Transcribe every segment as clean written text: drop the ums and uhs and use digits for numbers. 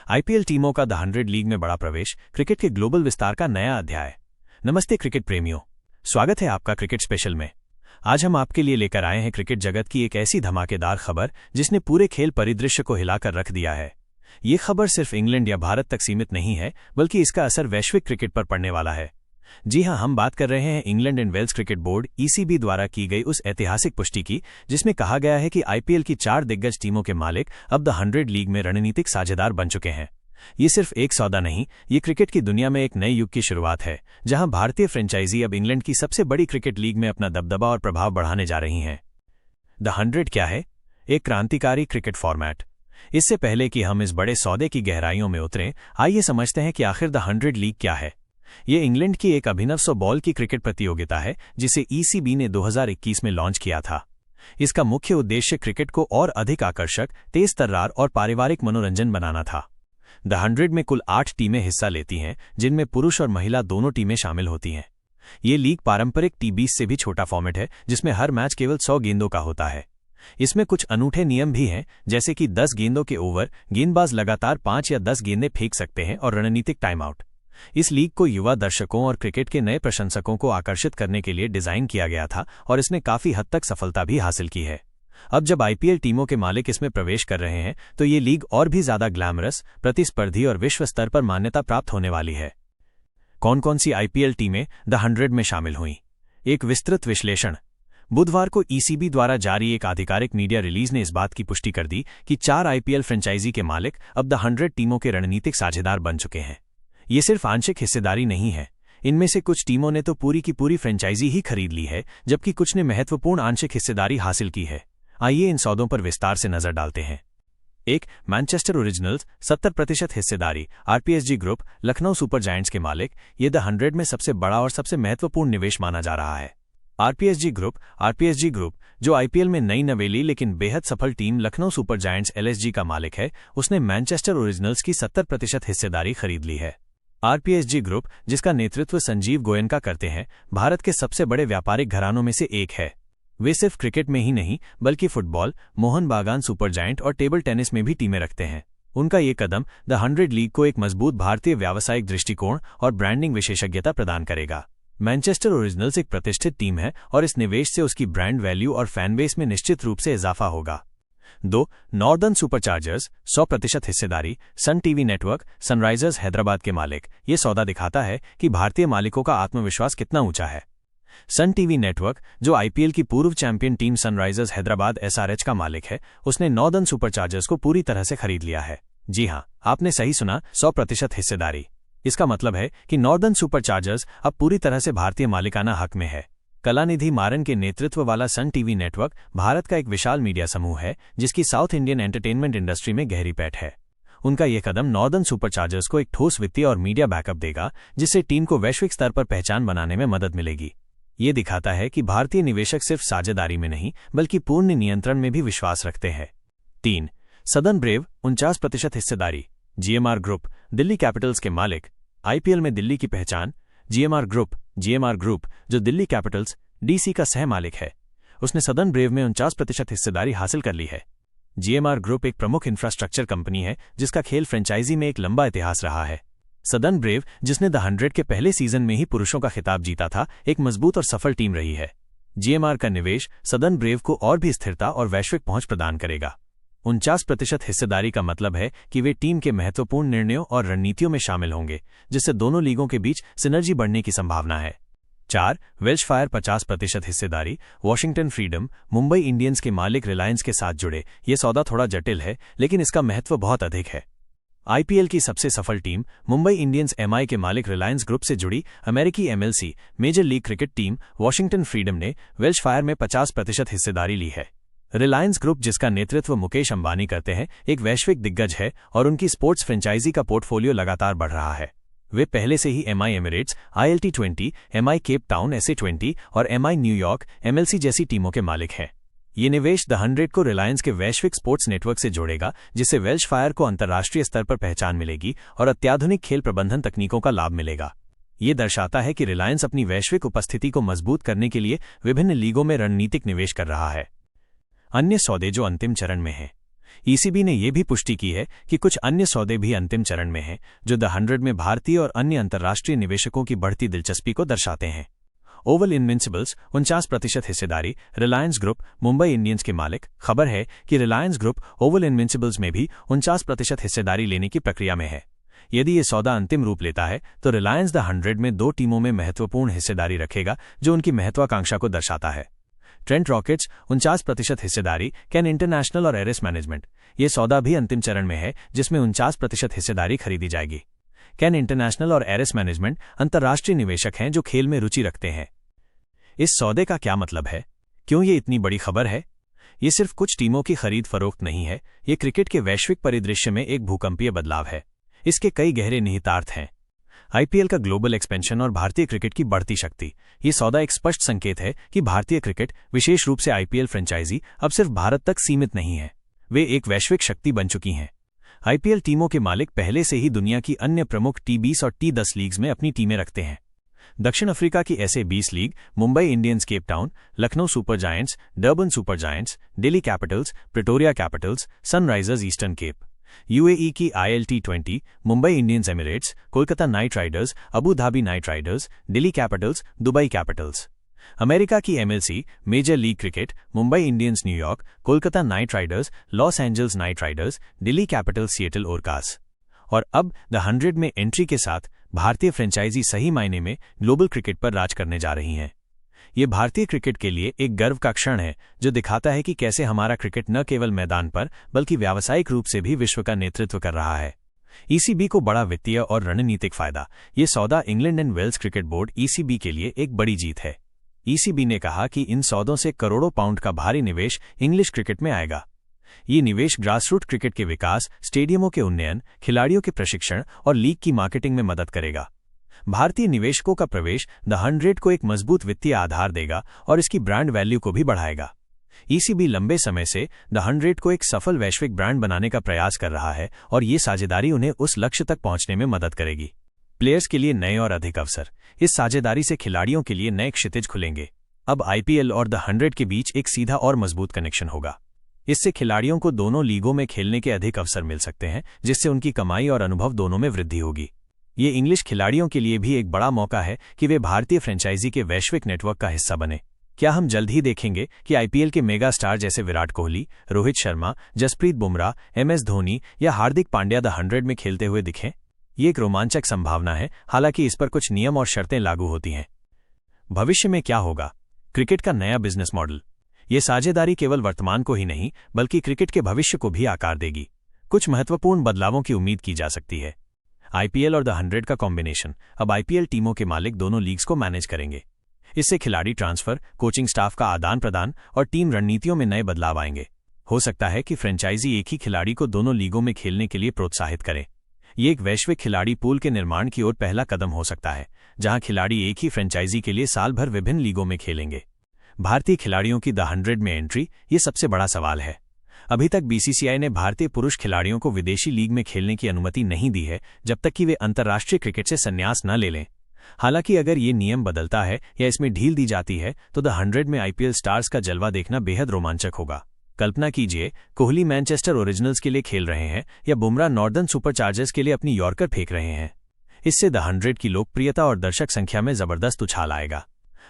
IPL टीमों का the 100 league में बड़ा प्रवेश, क्रिकेट के ग्लोबल विस्तार का नया अध्याय। नमस्ते क्रिकेट प्रेमियों, स्वागत है आपका क्रिकेट स्पेशल में। आज हम आपके लिए लेकर आए हैं क्रिकेट जगत की एक ऐसी धमाकेदार खबर जिसने पूरे खेल परिदृश्य को हिलाकर रख दिया है। ये खबर सिर्फ इंग्लैंड या भारत तक सीमित नहीं है, बल्कि इसका असर वैश्विक क्रिकेट पर पड़ने वाला है। जी हां, हम बात कर रहे हैं England and Wales cricket board (ECB) द्वारा की गई उस ऐतिहासिक पुष्टि की, जिसमें कहा गया है कि आईपीएल की 4 दिग्गज टीमों के मालिक अब द 100 लीग में रणनीतिक साझेदार बन चुके हैं। ये सिर्फ एक सौदा नहीं, ये क्रिकेट की दुनिया में एक नए युग की शुरुआत है, जहां भारतीय फ्रेंचाइजी अब इंग्लैंड की सबसे बड़ी क्रिकेट लीग में अपना दबदबा और प्रभाव बढ़ाने जा रही हैं। द 100 क्या है? एक क्रांतिकारी क्रिकेट फॉर्मेट। इससे पहले कि हम इस बड़े सौदे की गहराइयों में उतरें, आइए समझते हैं कि आखिर द 100 लीग क्या है। ये इंग्लैंड की एक अभिनव 100 बॉल की क्रिकेट प्रतियोगिता है, जिसे ईसीबी ने 2021 में लॉन्च किया था। इसका मुख्य उद्देश्य क्रिकेट को और अधिक आकर्षक, तेज तर्रार और पारिवारिक मनोरंजन बनाना था। द 100 में कुल 8 टीमें हिस्सा लेती हैं, जिनमें पुरुष और महिला दोनों टीमें शामिल होती हैं। ये लीग पारंपरिक T20 से भी छोटा फॉर्मेट है, जिसमें हर मैच केवल 100 गेंदों का होता है। इसमें कुछ अनूठे नियम भी हैं, जैसे कि 10 गेंदों के ओवर, गेंदबाज लगातार 5 या 10 गेंदें फेंक सकते हैं, और रणनीतिक टाइम आउट। इस लीग को युवा दर्शकों और क्रिकेट के नए प्रशंसकों को आकर्षित करने के लिए डिजाइन किया गया था, और इसने काफी हद तक सफलता भी हासिल की है। अब जब आईपीएल टीमों के मालिक इसमें प्रवेश कर रहे हैं, तो ये लीग और भी ज्यादा ग्लैमरस, प्रतिस्पर्धी और विश्व स्तर पर मान्यता प्राप्त होने वाली है। कौन कौन सी आईपीएल टीमें द 100 में शामिल हुईं? एक विस्तृत विश्लेषण। बुधवार को ईसीबी द्वारा जारी एक आधिकारिक मीडिया रिलीज ने इस बात की पुष्टि कर दी कि 4 आईपीएल फ्रेंचाइजी के मालिक अब द 100 टीमों के रणनीतिक साझेदार बन चुके हैं। ये सिर्फ आंशिक हिस्सेदारी नहीं है, इनमें से कुछ टीमों ने तो पूरी की पूरी फ्रेंचाइजी ही खरीद ली है, जबकि कुछ ने महत्वपूर्ण आंशिक हिस्सेदारी हासिल की है। आइए इन सौदों पर विस्तार से नजर डालते हैं। 1. मैनचेस्टर ओरिजिनल्स 70% हिस्सेदारी, आरपीएसजी ग्रुप, लखनऊ सुपर जायंट्स के मालिक। ये द 100 में सबसे बड़ा और सबसे महत्वपूर्ण निवेश माना जा रहा है। आरपीएसजी ग्रुप, जो आईपीएल में नई नवेली लेकिन बेहद सफल team Lucknow Super giants (LSG) का मालिक है, उसने मैनचेस्टर ओरिजिनल्स की 70% हिस्सेदारी खरीद ली है। आरपीएसजी ग्रुप, जिसका नेतृत्व संजीव गोयनका करते हैं, भारत के सबसे बड़े व्यापारिक घरानों में से एक है। वे सिर्फ क्रिकेट में ही नहीं, बल्कि फुटबॉल, मोहन बागान सुपर जायंट और टेबल टेनिस में भी टीमें रखते हैं। उनका ये कदम द 100 लीग को एक मजबूत भारतीय व्यावसायिक दृष्टिकोण और ब्रांडिंग विशेषज्ञता प्रदान करेगा। मैनचेस्टर ओरिजिनल्स एक प्रतिष्ठित टीम है, और इस निवेश से उसकी ब्रांड वैल्यू और फैनबेस में निश्चित रूप से इजाफा होगा। 2. नॉर्दर्न सुपरचार्जर्स 100% हिस्सेदारी, Sun TV network, Sunrisers Hyderabad के मालिक। ये सौदा दिखाता है कि भारतीय मालिकों का आत्मविश्वास कितना ऊंचा है। सन टीवी नेटवर्क, जो आईपीएल की पूर्व champion team Sunrisers Hyderabad (SRH) का मालिक है, उसने नॉर्दर्न सुपरचार्जर्स को पूरी तरह से खरीद लिया है। जी हां, आपने सही सुना, 100% हिस्सेदारी। इसका मतलब है कि नॉर्दर्न सुपरचार्जर्स अब पूरी तरह से भारतीय मालिकाना हक में है। कलानिधि मारन के नेतृत्व वाला सन टीवी नेटवर्क भारत का एक विशाल मीडिया समूह है, जिसकी साउथ इंडियन एंटरटेनमेंट इंडस्ट्री में गहरी पैठ है। उनका यह कदम नॉर्दर्न सुपरचार्जर्स को एक ठोस वित्तीय और मीडिया बैकअप देगा, जिससे टीम को वैश्विक स्तर पर पहचान बनाने में मदद मिलेगी। ये दिखाता है कि भारतीय निवेशक सिर्फ साझेदारी में नहीं, बल्कि पूर्ण नियंत्रण में भी विश्वास रखते हैं। 3. सदर्न ब्रेव 49% हिस्सेदारी, जीएमआर ग्रुप, दिल्ली कैपिटल्स के मालिक। आईपीएल में दिल्ली की पहचान। जीएमआर ग्रुप, जो दिल्ली कैपिटल्स (डीसी) का सह मालिक है, उसने सदर्न ब्रेव में 49% हिस्सेदारी हासिल कर ली है। जीएमआर ग्रुप एक प्रमुख इंफ्रास्ट्रक्चर कंपनी है, जिसका खेल फ्रेंचाइजी में एक लंबा इतिहास रहा है। सदर्न ब्रेव, जिसने द 100 के पहले सीजन में ही पुरुषों का खिताब जीता था, एक मजबूत और सफल टीम रही है। जीएमआर का निवेश सदर्न ब्रेव को और भी स्थिरता और वैश्विक पहुंच प्रदान करेगा। 49% हिस्सेदारी का मतलब है कि वे टीम के महत्वपूर्ण निर्णयों और रणनीतियों में शामिल होंगे, जिससे दोनों लीगों के बीच सिनर्जी बढ़ने की संभावना है। 4. वेल्श फायर 50% हिस्सेदारी, वॉशिंगटन फ्रीडम, मुंबई इंडियंस के मालिक रिलायंस के साथ जुड़े। ये सौदा थोड़ा जटिल है, लेकिन इसका महत्व बहुत अधिक है। आईपीएल की सबसे सफल टीम मुंबई इंडियंस (MI) के मालिक रिलायंस ग्रुप से जुड़ी अमेरिकी MLC major league cricket team Washington Freedom ने वेल्श फायर में 50% हिस्सेदारी ली है। रिलायंस ग्रुप, जिसका नेतृत्व मुकेश अंबानी करते हैं, एक वैश्विक दिग्गज है, और उनकी स्पोर्ट्स फ्रेंचाइजी का पोर्टफोलियो लगातार बढ़ रहा है। वे पहले से ही MI Emirates, ILT20, MI Cape Town SA20 और MI न्यूयॉर्क MLC जैसी टीमों के मालिक हैं। ये निवेश द 100 को रिलायंस के वैश्विक स्पोर्ट्स नेटवर्क से जोड़ेगा, जिससे वेल्श फायर को अंतर्राष्ट्रीय स्तर पर पहचान मिलेगी और अत्याधुनिक खेल प्रबंधन तकनीकों का लाभ मिलेगा। ये दर्शाता है कि रिलायंस अपनी वैश्विक उपस्थिति को मजबूत करने के लिए विभिन्न लीगों में रणनीतिक निवेश कर रहा है। अन्य सौदे जो अंतिम चरण में हैं। ईसीबी ने यह भी पुष्टि की है कि कुछ अन्य सौदे भी अंतिम चरण में हैं, जो द 100 में भारतीय और अन्य अंतर्राष्ट्रीय निवेशकों की बढ़ती दिलचस्पी को दर्शाते हैं। ओवल इनविंसिबल्स 49% हिस्सेदारी, रिलायंस ग्रुप मुंबई इंडियंस के मालिक। खबर है कि रिलायंस ग्रुप ओवल इनविंसिबल्स में भी 49% हिस्सेदारी लेने की प्रक्रिया में है। यदि ये सौदा अंतिम रूप लेता है तो रिलायंस द 100 में 2 टीमों में महत्वपूर्ण हिस्सेदारी रखेगा, जो उनकी महत्वाकांक्षा को दर्शाता है। ट्रेंट रॉकेट्स 49% हिस्सेदारी, कैन इंटरनेशनल और एरिस मैनेजमेंट। ये सौदा भी अंतिम चरण में है, जिसमें 49% हिस्सेदारी खरीदी जाएगी। कैन इंटरनेशनल और एरिस मैनेजमेंट अंतर्राष्ट्रीय निवेशक हैं जो खेल में रुचि रखते हैं। इस सौदे का क्या मतलब है? क्यों ये इतनी बड़ी खबर है? ये सिर्फ कुछ टीमों की खरीद फरोख्त नहीं है, ये क्रिकेट के वैश्विक परिदृश्य में एक भूकंपीय बदलाव है। इसके कई गहरे निहितार्थ हैं। आईपीएल का ग्लोबल एक्सपेंशन और भारतीय क्रिकेट की बढ़ती शक्ति। ये सौदा एक स्पष्ट संकेत है कि भारतीय क्रिकेट, विशेष रूप से आईपीएल फ्रेंचाइजी, अब सिर्फ भारत तक सीमित नहीं है, वे एक वैश्विक शक्ति बन चुकी हैं। आईपीएल टीमों के मालिक पहले से ही दुनिया की अन्य प्रमुख T20 और T10 लीग्स में अपनी टीमें रखते हैं। दक्षिण अफ्रीका की ऐसे 20 league, Mumbai Indians Cape Town, Lucknow Super Giants, Durban Super Giants, Delhi Capitals, Pretoria Capitals, Sunrisers Eastern Cape. UAE की ILT20, Mumbai Indians Emirates, Kolkata Knight Riders, Abu Dhabi Knight Riders, Delhi Capitals, Dubai Capitals. America की MLC, major league Cricket, Mumbai Indians New York, Kolkata Knight Riders, Los Angeles Knight Riders, Delhi Capitals Seattle Orcas. और अब the 100 में entry के साथ भारतीय franchise सही मायने में ग्लोबल क्रिकेट पर राज करने जा रही हैं। ये भारतीय क्रिकेट के लिए एक गर्व का क्षण है, जो दिखाता है कि कैसे हमारा क्रिकेट न केवल मैदान पर बल्कि व्यावसायिक रूप से भी विश्व का नेतृत्व कर रहा है। ईसीबी को बड़ा वित्तीय और रणनीतिक फायदा। ये सौदा England and Wales cricket board ECB के लिए एक बड़ी जीत है। ECB ने कहा कि इन सौदों से करोड़ों पाउंड का भारी निवेश इंग्लिश क्रिकेट में आएगा। ये निवेश ग्रासरूट क्रिकेट के विकास, स्टेडियमों के उन्नयन, खिलाड़ियों के प्रशिक्षण और लीग की मार्केटिंग में मदद करेगा। भारतीय निवेशकों का प्रवेश द 100 को एक मजबूत वित्तीय आधार देगा और इसकी ब्रांड वैल्यू को भी बढ़ाएगा। ECB लंबे समय से द 100 को एक सफल वैश्विक ब्रांड बनाने का प्रयास कर रहा है और ये साझेदारी उन्हें उस लक्ष्य तक पहुंचने में मदद करेगी। प्लेयर्स के लिए नए और अधिक अवसर। इस साझेदारी से खिलाड़ियों के लिए नए क्षितिज खुलेंगे। अब IPL और द 100 के बीच एक सीधा और मजबूत कनेक्शन होगा। इससे खिलाड़ियों को दोनों लीगों में खेलने के अधिक अवसर मिल सकते हैं, जिससे उनकी कमाई और अनुभव दोनों में वृद्धि होगी। ये इंग्लिश खिलाड़ियों के लिए भी एक बड़ा मौका है कि वे भारतीय फ्रेंचाइजी के वैश्विक नेटवर्क का हिस्सा बने। क्या हम जल्द ही देखेंगे कि IPL के मेगा स्टार जैसे विराट कोहली, रोहित शर्मा, जसप्रीत बुमराह, MS धोनी या हार्दिक पांड्या द 100 में खेलते हुए दिखें? ये एक रोमांचक संभावना है, हालांकि इस पर कुछ नियम और शर्तें लागू होती हैं। भविष्य में क्या होगा? क्रिकेट का नया बिजनेस मॉडल। ये साझेदारी केवल वर्तमान को ही नहीं, बल्कि क्रिकेट के भविष्य को भी आकार देगी। कुछ महत्वपूर्ण बदलावों की उम्मीद की जा सकती है। IPL और द 100 का कॉम्बिनेशन। अब IPL टीमों के मालिक दोनों लीग्स को मैनेज करेंगे। इससे खिलाड़ी ट्रांसफर, कोचिंग स्टाफ का आदान प्रदान और टीम रणनीतियों में नए बदलाव आएंगे। हो सकता है कि फ्रेंचाइजी एक ही खिलाड़ी को दोनों लीगों में खेलने के लिए प्रोत्साहित करे। ये एक वैश्विक खिलाड़ी पूल के निर्माण की ओर पहला कदम हो सकता है, जहां खिलाड़ी एक ही फ्रेंचाइजी के लिए साल भर विभिन्न लीगों में खेलेंगे। भारतीय खिलाड़ियों की द 100 में एंट्री, ये सबसे बड़ा सवाल है। अभी तक BCCI ने भारतीय पुरुष खिलाड़ियों को विदेशी लीग में खेलने की अनुमति नहीं दी है, जब तक कि वे अंतर्राष्ट्रीय क्रिकेट से संन्यास न ले लें। हालांकि अगर ये नियम बदलता है या इसमें ढील दी जाती है तो द 100 में IPL स्टार्स का जलवा देखना बेहद रोमांचक होगा। कल्पना कीजिए, कोहली मैनचेस्टर ओरिजिनल्स के लिए खेल रहे हैं या बुमराह नॉर्दर्न सुपरचार्जर्स के लिए अपनी यॉर्कर फेंक रहे हैं। इससे द 100 की लोकप्रियता और दर्शक संख्या में जबरदस्त उछाल आएगा।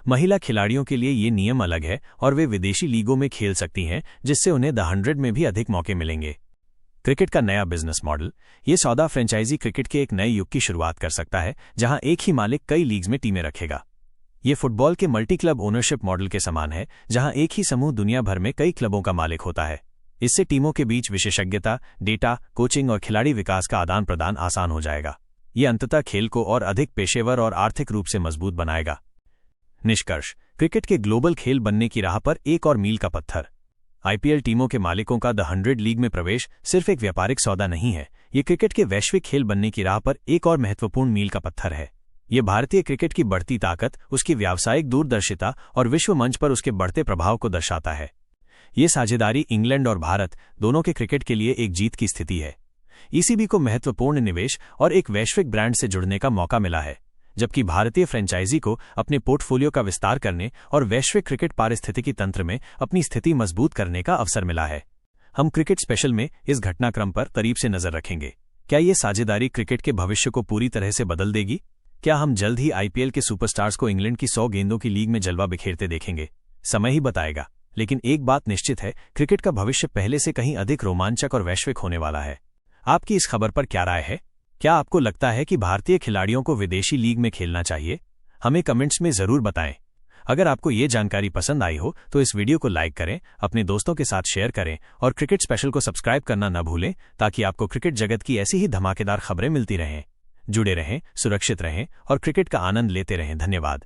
महिला खिलाड़ियों के लिए ये नियम अलग है और वे विदेशी लीगों में खेल सकती हैं, जिससे उन्हें द 100 में भी अधिक मौके मिलेंगे। क्रिकेट का नया बिजनेस मॉडल। ये सौदा फ्रेंचाइजी क्रिकेट के एक नए युग की शुरुआत कर सकता है, जहां एक ही मालिक कई लीग्स में टीमें रखेगा। ये फुटबॉल के मल्टी क्लब ओनरशिप मॉडल के समान है, जहां एक ही समूह दुनिया भर में कई क्लबों का मालिक होता है। इससे टीमों के बीच विशेषज्ञता, डेटा, कोचिंग और खिलाड़ी विकास का आदान प्रदान आसान हो जाएगा। ये अंततः खेल को और अधिक पेशेवर और आर्थिक रूप से मजबूत बनाएगा। निष्कर्ष: क्रिकेट के ग्लोबल खेल बनने की राह पर एक और मील का पत्थर। IPL टीमों के मालिकों का द 100 लीग में प्रवेश सिर्फ एक व्यापारिक सौदा नहीं है, ये क्रिकेट के वैश्विक खेल बनने की राह पर एक और महत्वपूर्ण मील का पत्थर है। ये भारतीय क्रिकेट की बढ़ती ताकत, उसकी व्यावसायिक दूरदर्शिता और विश्व मंच पर उसके बढ़ते प्रभाव को दर्शाता है। ये साझेदारी इंग्लैंड और भारत दोनों के क्रिकेट के लिए एक जीत की स्थिति है। ECB को महत्वपूर्ण निवेश और एक वैश्विक ब्रांड से जुड़ने का मौका मिला है, जबकि भारतीय फ्रेंचाइजी को अपने पोर्टफोलियो का विस्तार करने और वैश्विक क्रिकेट पारिस्थितिकी तंत्र में अपनी स्थिति मजबूत करने का अवसर मिला है। हम क्रिकेट स्पेशल में इस घटनाक्रम पर करीब से नजर रखेंगे। क्या ये साझेदारी क्रिकेट के भविष्य को पूरी तरह से बदल देगी? क्या हम जल्द ही आईपीएल के सुपरस्टार्स को इंग्लैंड की 100 गेंदों की लीग में जलवा बिखेरते देखेंगे? समय ही बताएगा। लेकिन एक बात निश्चित है, क्रिकेट का भविष्य पहले से कहीं अधिक रोमांचक और वैश्विक होने वाला है। आपकी इस खबर पर क्या राय है? क्या आपको लगता है कि भारतीय खिलाड़ियों को विदेशी लीग में खेलना चाहिए? हमें कमेंट्स में जरूर बताएं। अगर आपको ये जानकारी पसंद आई हो तो इस वीडियो को लाइक करें, अपने दोस्तों के साथ शेयर करें और क्रिकेट स्पेशल को सब्सक्राइब करना न भूलें, ताकि आपको क्रिकेट जगत की ऐसी ही धमाकेदार खबरें मिलती रहें। जुड़े रहें, सुरक्षित रहें और क्रिकेट का आनंद लेते रहें। धन्यवाद।